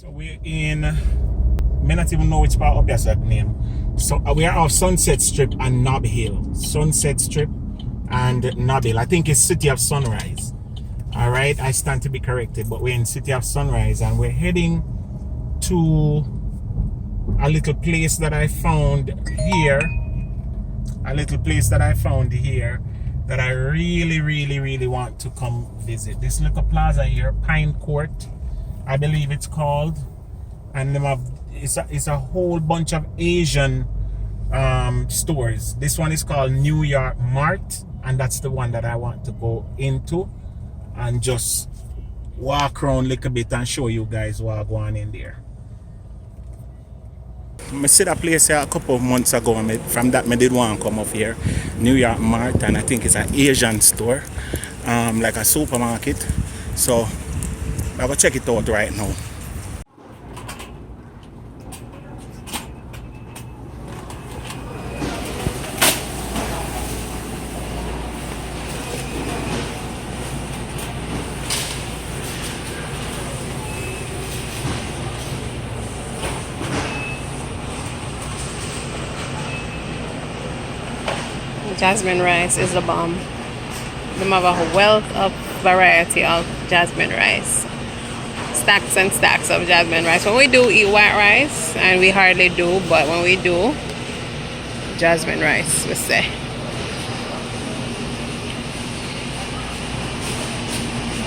So we're in, may not even know which part of that's that name. So we are off Sunset Strip and Nob Hill. Sunset Strip and Nob Hill. I think it's City of Sunrise. All right, I stand to be corrected, but we're in City of Sunrise and we're heading to a little place that I found here. A little place that I found here that I really want to come visit. This little plaza here, Pine Court, I believe it's called, and it's a whole bunch of Asian stores. This one is called York Mart, and that's the one that I want to go into and just walk around a little bit and show you guys what going on in there. I see that place here a couple of months ago. From that I did want to come up here, York Mart, and I think it's an Asian store, like a supermarket. So I will check it out right now. Jasmine rice is the bomb. They have a wealth of variety of jasmine rice. Stacks and stacks of jasmine rice. When we do eat white rice, and we hardly do, but when we do, jasmine rice, we say.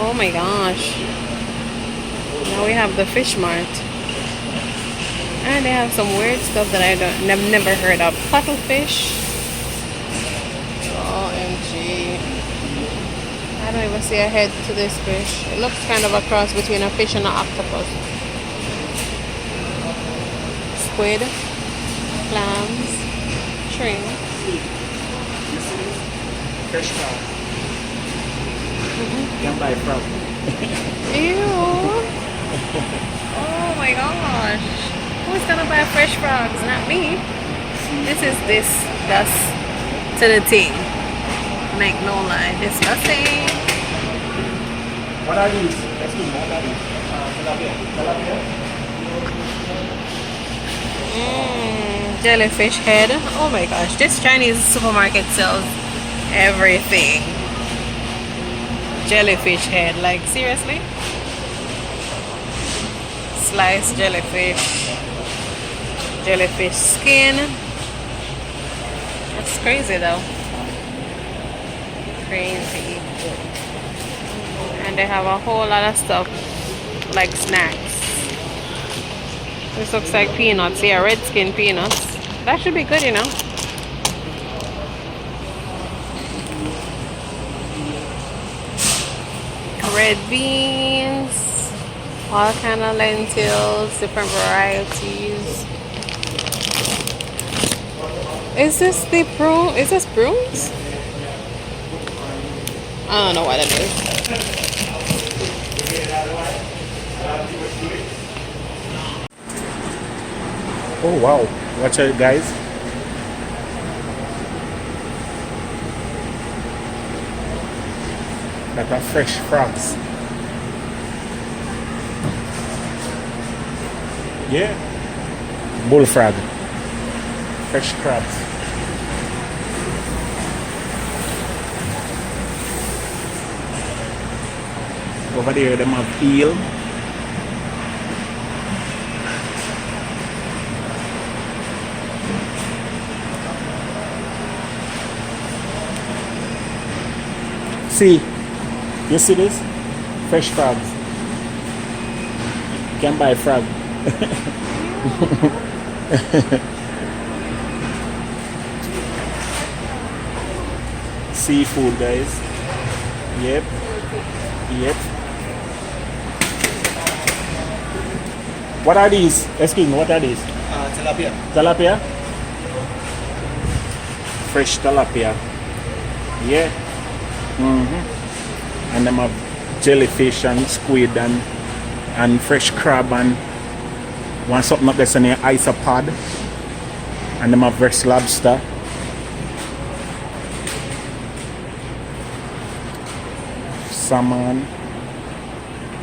Oh my gosh. Now we have the fish mart. And they have some weird stuff that I've never heard of. Cuttlefish. OMG. I don't even see a head to this fish. It looks kind of a cross between a fish and an octopus. Squid, clams, shrimp. Fresh frog. You can buy frog. Ew. Oh my gosh. Who's gonna buy fresh frogs? Not me. This is disgusting to the thing. Make no lie. Disgusting. What are these? Let's do what are these? Tilapia. Jellyfish head. Oh my gosh. This Chinese supermarket sells everything. Jellyfish head. Like, seriously? Sliced jellyfish. Jellyfish skin. That's crazy though. Crazy. And they have a whole lot of stuff like snacks. This looks like peanuts. Yeah, red skin peanuts. That should be good, you know. Red beans, all kind of lentils, different varieties. Is this the prune? Is this prunes? I don't know what it is. Oh wow, watch out guys. That are fresh frogs. Yeah. Bullfrog. Fresh crabs. Over there them have eel. See, you see this? Fresh frogs. You can buy frog. Seafood, guys. Yep. What are these? Excuse me, what are these? Tilapia. Tilapia? Fresh tilapia. Yeah. And them have jellyfish and squid and fresh crab and one something up there near isopod. And them have fresh lobster. Salmon.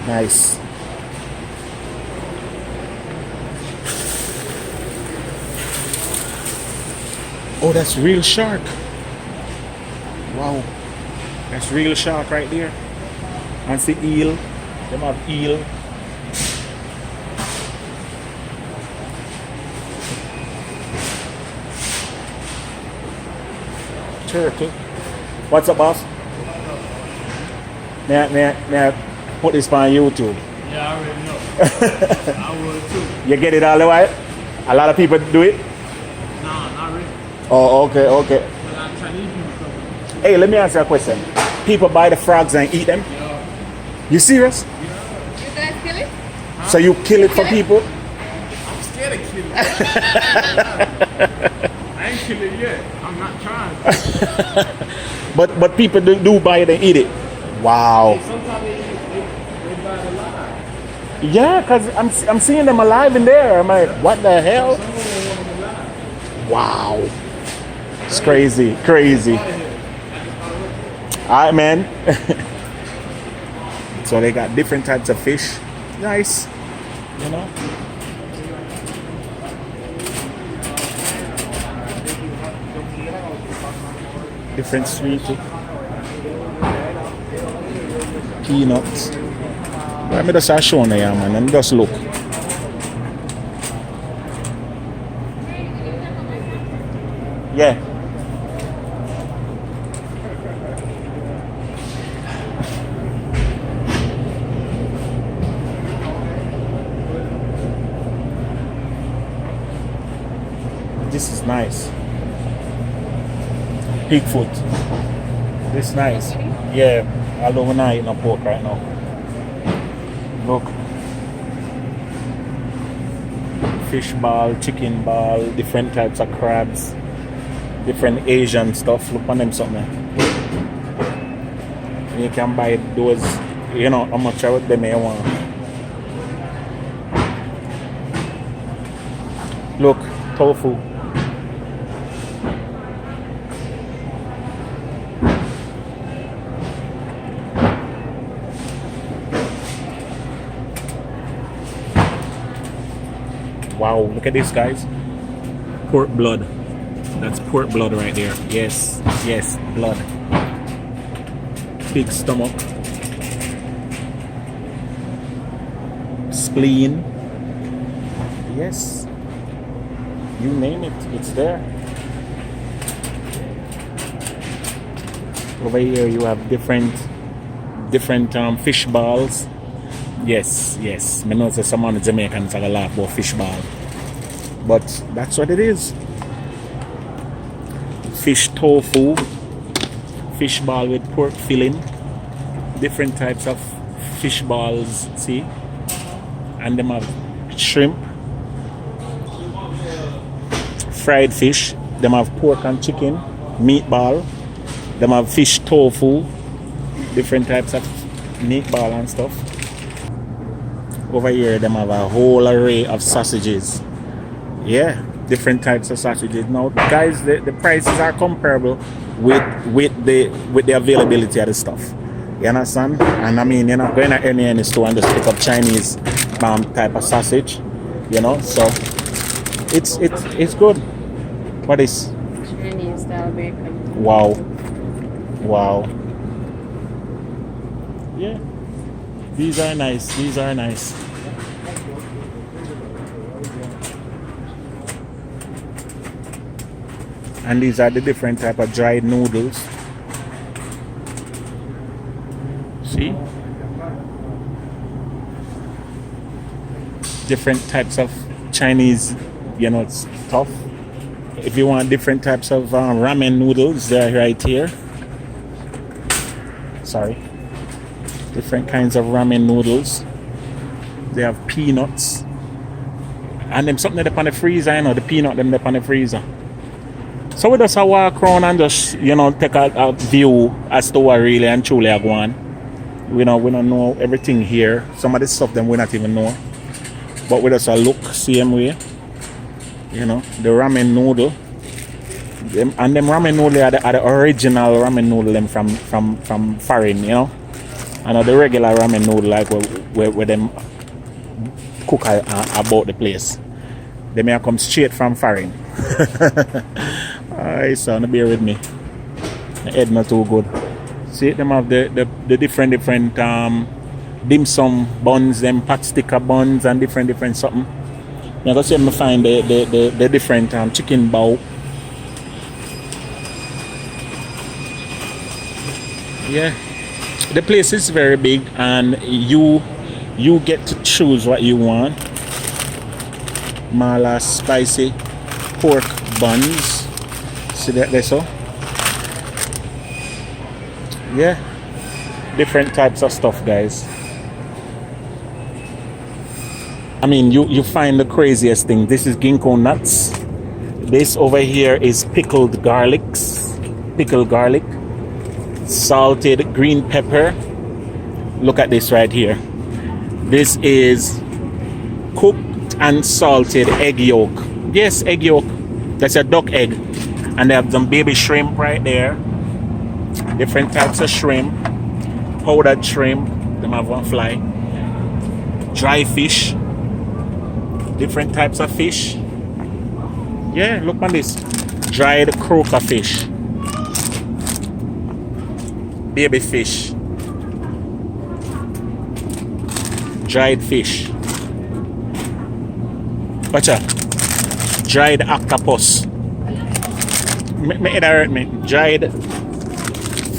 Nice. Oh, that's real shark. Wow. That's real shark right there. And see eel. Them have eel. Turtle. What's up, boss? May I put this on YouTube? Yeah, I already know. I would too. You get it all the way? A lot of people do it? Nah, not really. Oh, okay. But like Chinese people come. Hey, let me ask you a question. People buy the frogs and eat them? Yeah. You serious? You guys kill it? So you kill it for people? I'm scared of killing it. I ain't killing it yet. I'm not trying. But people do buy it and eat it. Wow. Sometimes they buy it alive. Yeah, because I'm seeing them alive in there. I'm like, what the hell? Some of them want them alive. Wow. It's crazy. Alright, man. So they got different types of fish. Nice. You know? Different sweet peanuts. Let me just show you, man, and just look. Yeah. This is nice. Pig foot. This is nice. Yeah, although we're not eating no pork right now. Look. Fish ball, chicken ball, different types of crabs, different Asian stuff. Look on them something. And you can buy those, you know, how much of them you want. Look, tofu. Wow, look at this, guys. Pork blood. That's pork blood right there. Yes, blood. Pig stomach. Spleen. Yes. You name it, it's there. Over here you have different fish balls. Yes. I know that some of the Jamaicans have a laugh about fish ball. But that's what it is. Fish tofu. Fish ball with pork filling. Different types of fish balls, see? And them have shrimp. Fried fish. Them have pork and chicken. Meatball. Them have fish tofu. Different types of meatball and stuff. Over here, them have a whole array of sausages. Yeah, different types of sausages. Now, guys, the prices are comparable with the availability of the stuff. You understand? And I mean, you're not going to any store and just pick up Chinese type of sausage. You know, so it's good. What is? Chinese style bacon. Wow. Yeah. These are nice. And these are the different type of dried noodles. See? Different types of Chinese, you know, stuff. If you want different types of ramen noodles, they're right here. Sorry. Different kinds of ramen noodles. They have peanuts. And them something up on the freezer, you know, the peanut them up on the freezer. So we just walk around and just, you know, take a view as to what really and truly are going on. We don't know everything here. Some of the stuff them we not even know. But we just look same way. You know, the ramen noodle. Them ramen noodle are the original ramen noodle them from foreign, you know. I know the regular ramen noodle like where them cook about the place. They may come straight from foreign. Alright, so bear with me. The head not too good. See, them have the different dim sum buns, them pot sticker buns, and different something. Now go see if I find the different chicken bowl. Yeah, the place is very big, and you get to choose what you want. Mala spicy pork buns. See that there, so? Yeah, different types of stuff, guys. I mean, you find the craziest thing. This is ginkgo nuts. This over here is pickled garlic, salted green pepper. Look at this right here. This is cooked and salted egg yolk. Yes, egg yolk. That's a duck egg. And they have some baby shrimp right there. Different types of shrimp. Powdered shrimp. Them have one fly. Dry fish. Different types of fish. Yeah, look on this. Dried croaker fish. Baby fish. Dried fish. Watch out. Dried octopus. It hurt me. Dried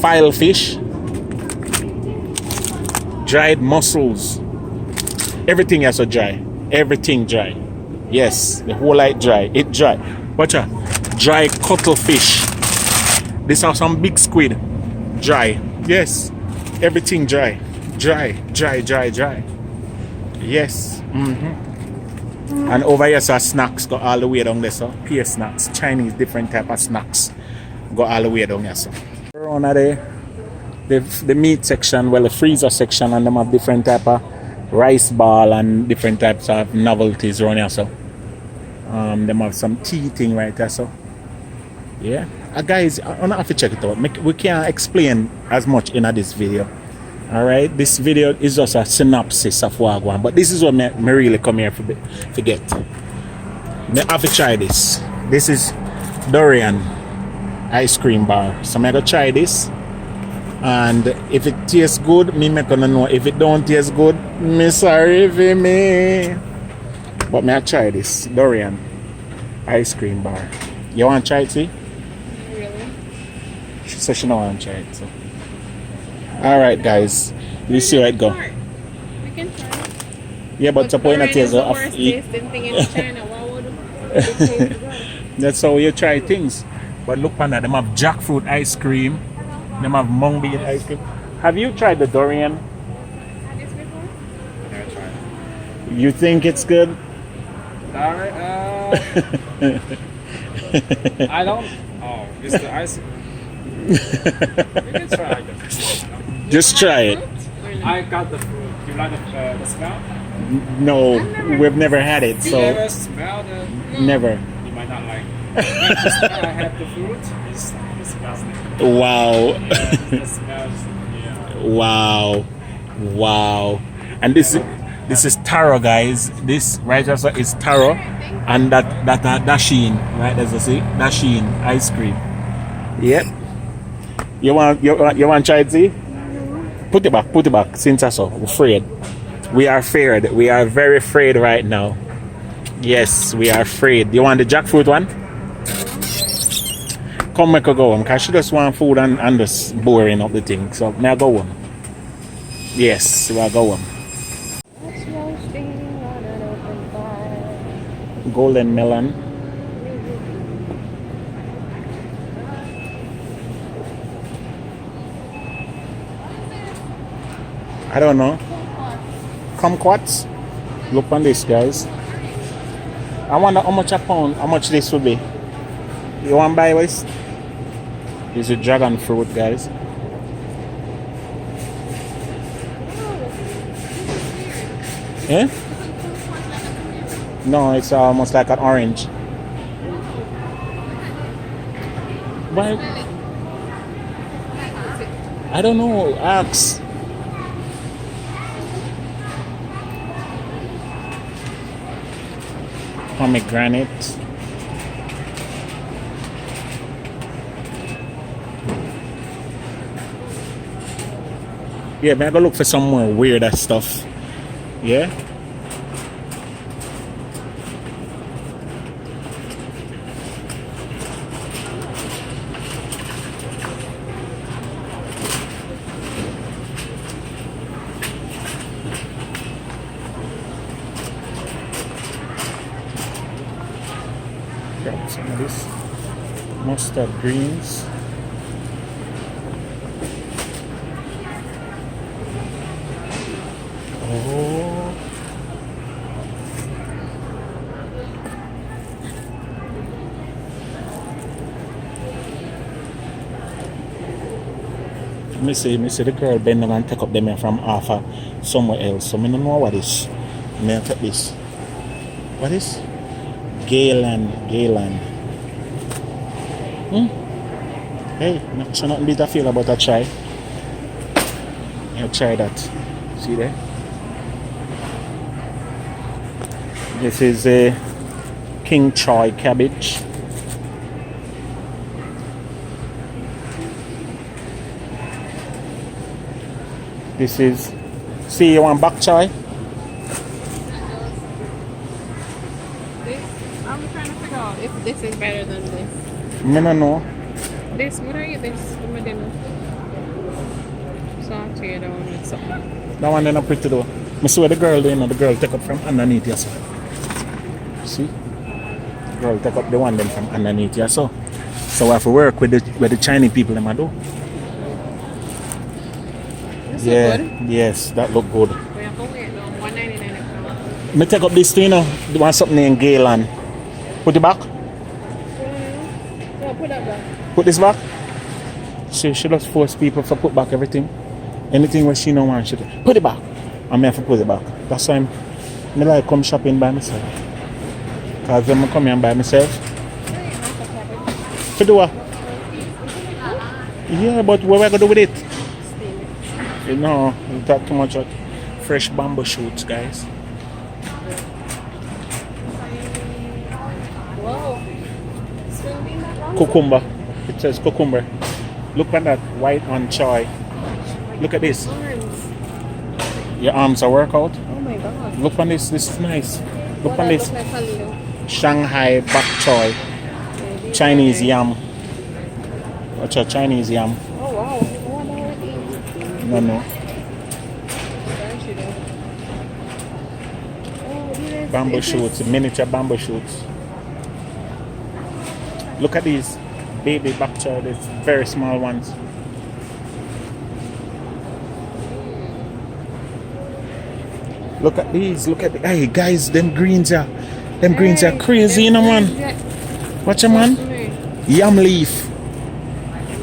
file fish. Dried mussels. Everything has a dry. Everything dry. Yes, the whole light dry. It dry. Watch out. Dry cuttlefish. These are some big squid. Dry. Yes. Everything dry. Dry. Yes. And over here, so snacks go all the way down there, so pear snacks, Chinese, different type of snacks go all the way down here, so. Around there, the meat section, well, the freezer section, and them have different type of rice ball and different types of novelties around here, so. Them have some tea thing right there, so. Yeah. Guys, I don't have to check it out. We can't explain as much in this video. Alright, this video is just a synopsis of what I want, but this is what me really come here to get. I have to try this. This is durian ice cream bar. So I'm gonna try this, and if it tastes good, me gonna know. If it don't taste good, me sorry for me. But me I try this durian ice cream bar. You wanna try it, see? Really? She said she don't wanna try it, so. Alright, guys, you see how it go. We can try it. Yeah, but the point Durian is the worst tasting thing in China. Why would it taste good? that's how you try things. But look on that, them have jackfruit ice cream, them have mung bean ice cream. Have you tried the durian? Had this before? Yeah, try it. You think it's good? Alright, I don't. Oh, it's the ice. We can try, I guess. Just try it. I got the fruit. You like the smell? No, we've never had it, You so never smell the. never. You might not like. But the smell I have the fruit is disgusting. Wow. The smell is, yeah. Wow. And this is taro, guys. This right also is taro, and that dasheen, right? As I see, dasheen ice cream. Yep. You want to try it, see? Put it back. Since I saw, we're afraid. We are afraid. We are very afraid right now. Yes, we are afraid. You want the jackfruit one? Come make her go home, because she just want food and just boring up the thing. So may I go home? Yes, we'll go home. Golden melon. I don't know. Kumquats. Look on this, guys. I wonder how much a pound, how much this will be. You want to buy this? This is dragon fruit, guys. Eh? No, it's almost like an orange. But I don't know. Axe. Pomegranate. Yeah, man, I go look for some more weirder stuff. Yeah. Grab some of this mustard greens. Oh. Me see the girl bend down and take up them here from offer somewhere else. So I don't know what is. May I take this? What is? Galen. Hey, so nothing better feel about a try. I'll try that. See there? This is a king choy cabbage. This is, see, you want bok choy? I'm trying to figure out if this is better than this. I don't know. This, what are you? This for my dinner. So I'll tear down with something. That one then a pretty though. I saw the girl there, the girl take up from underneath here. See? Girl take up the one then from underneath here. So we have to work with the Chinese people them a do. This Yeah, look good. yes, that look good. We have to wait now. $1.99 a pound. Me take up this thing, the one something named Galen. Put it back. Yeah, put that back. Put this back. She just force people to put back everything. Anything where she don't want, she put it back. I'm here to put it back. That's why I like come shopping by myself. Because when I come here and by myself. To do what? Yeah, but what we going to do with it? You know, we talk too much about fresh bamboo shoots, guys. Whoa. Cucumber. It says cucumber. Look at that white on choy. Look at this. Arms. Your arms are workout. Oh my god. Look on this. This is nice. Look What on that this. look like a little? Shanghai bok choy. Maybe Chinese okay. yam. What's your Chinese yam? Oh wow. I wonder what it is. No. Starch it up. Oh, yes, Bamboo it is- shoots. Miniature bamboo shoots. Look at these. Baby bok choy. These very small ones. Look at these. Look at the. Hey guys, them greens are. Them greens are crazy, you know, man. Watch 'em, man. Yam leaf.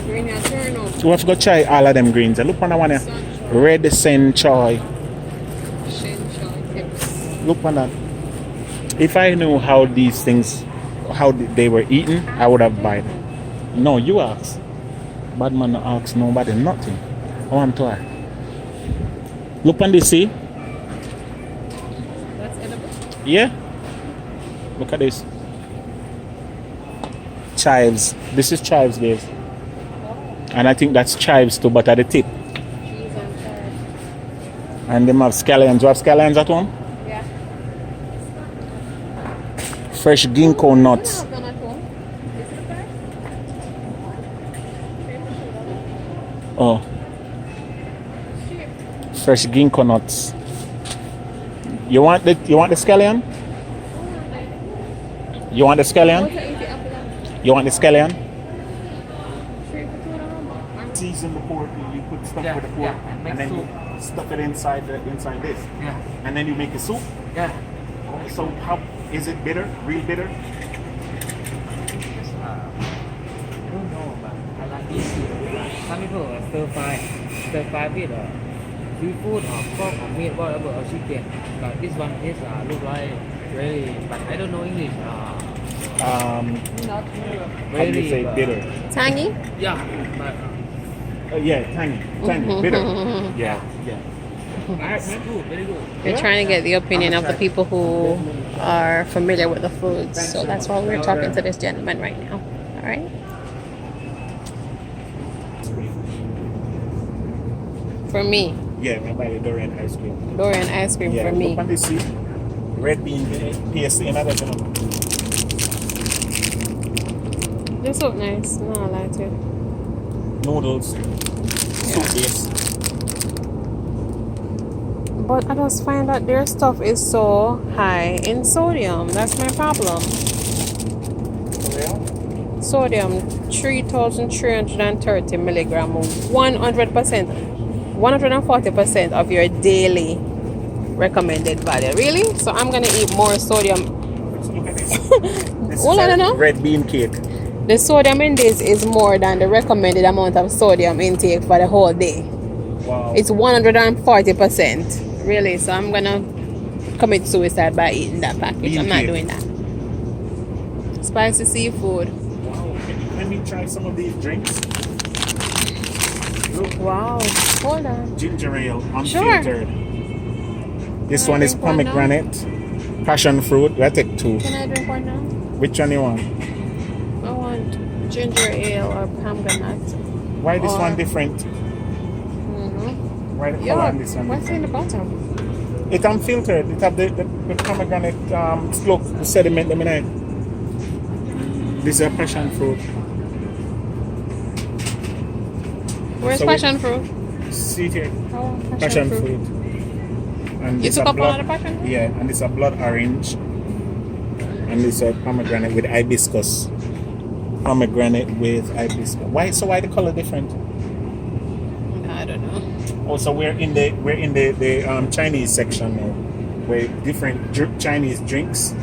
Green and turnip. We have to go try all of them greens. Look on that one here. Red sen choy. Shin choy tips. Look on that. If I knew how these things, how they were eaten, I would have bought them. No, you ask. Bad man no ask nobody nothing. I want to. Look on this, see? That's edible. Yeah. Look at this. Chives. This is chives, guys. And I think that's chives too, but at the tip. Cheese and carrot. And them have scallions. You have scallions at home? Yeah. Fresh ginkgo nuts. None at home. Is it a price? Oh, Cheap. fresh ginkgo nuts. You want the scallion? You want the scallion? What's the apple? You want the scallion? Three for $2. Season the pork, you put stuff Yeah, with the pork, yeah, and make and then soup. you stuff it inside this, Yeah. and then you make a soup. Yeah. So how is it bitter? Real bitter? I don't know, but I like this soup. Some people stir fry with seafood or pork or meat, whatever, or chicken. But this one is look like really, but I don't know English. How do Very you say bitter? Tangy? Yeah, but Yeah, tangy, bitter. Yeah. nice food, very good. We're trying to get the opinion of the people who are familiar with the foods. So that's why we're talking to this gentleman right now. All right. For me, Yeah, I buy the durian ice cream. Durian ice cream Yeah, for me. look on this seat. Red bean paste in another one. This look nice. No, I like it. Noodles. Soup base. But I just find that their stuff is so high in sodium. That's my problem. Real? Sodium 3,330 milligram, 100%, 140% of your daily recommended value. Really? So I'm gonna eat more sodium. So look at this. This Hold is on, a no. red bean cake. The sodium in this is more than the recommended amount of sodium intake for the whole day. Wow. It's 140%. Really? So I'm gonna commit suicide by eating that package. Bean I'm not cake. doing that. Spicy seafood. Wow. Let me try some of these drinks. Look. Wow. Hold on. Ginger ale, Sure. unfiltered. This Can I one is drink one now? pomegranate, passion fruit. I take two. Can I drink one now? Which one you want? I want ginger ale or pomegranate. Why this Or- one different? Mm-hmm. Why the color Yeah. on this one? What's in the bottom? It unfiltered. It have the pomegranate look, the sediment them in it. This is a passion fruit. Where's So passion fruit? See it here. Oh, Passion fruit. And You this took a up blood, one of the passion fruit? Yeah, and this a blood orange. And this a pomegranate with hibiscus. Pomegranate with hibiscus. Why the color different? I don't know. Also, we're in the Chinese section now, where different Chinese drinks.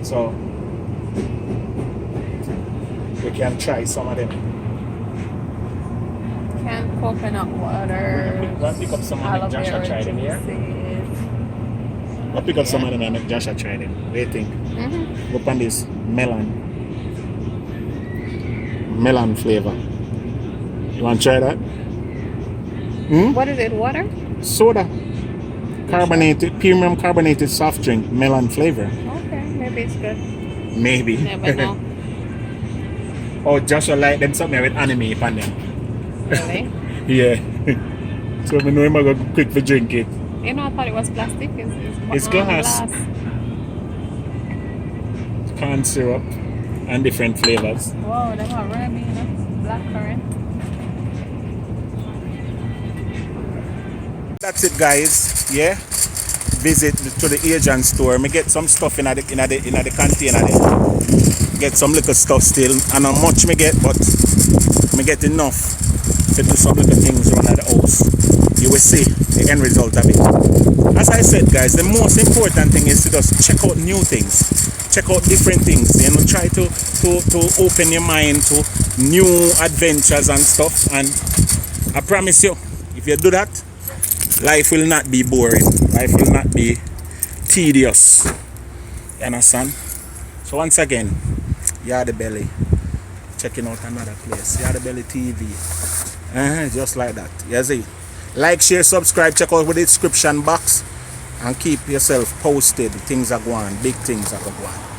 So we can try some of them. Canned coconut water. Go and pick up some and make Joshua try them here. I'll pick up some of them and make Joshua try them. What do you think? Mm-hmm. Look on this melon flavor. You want to try that? What is it? Water? Soda. Carbonated, premium carbonated soft drink, melon flavor. Okay, maybe it's good. Maybe. Never know. Oh, Joshua like them something with anime upon them. Really? Yeah. So I know him go quick for drink it. You know, I thought it was plastic. It's glass. Corn syrup and different flavors. Whoa, them are really black currant. That's it, guys. Yeah. Visit to the Asian store. Me get some stuff in the container there. Get some little stuff still. And not much me get, but me get enough to do some little things around the house. You will see the end result of it. As I said, guys, the most important thing is to just check out new things. Check out different things. You know, try to open your mind to new adventures and stuff. And I promise you, if you do that, life will not be boring. Life will not be tedious. You understand? So once again, Yardie Belly. Checking out another place. Yardie Belly TV. Just like that. You see? Like, share, subscribe. Check out with the description box. And keep yourself posted. Things are going. Big things are going.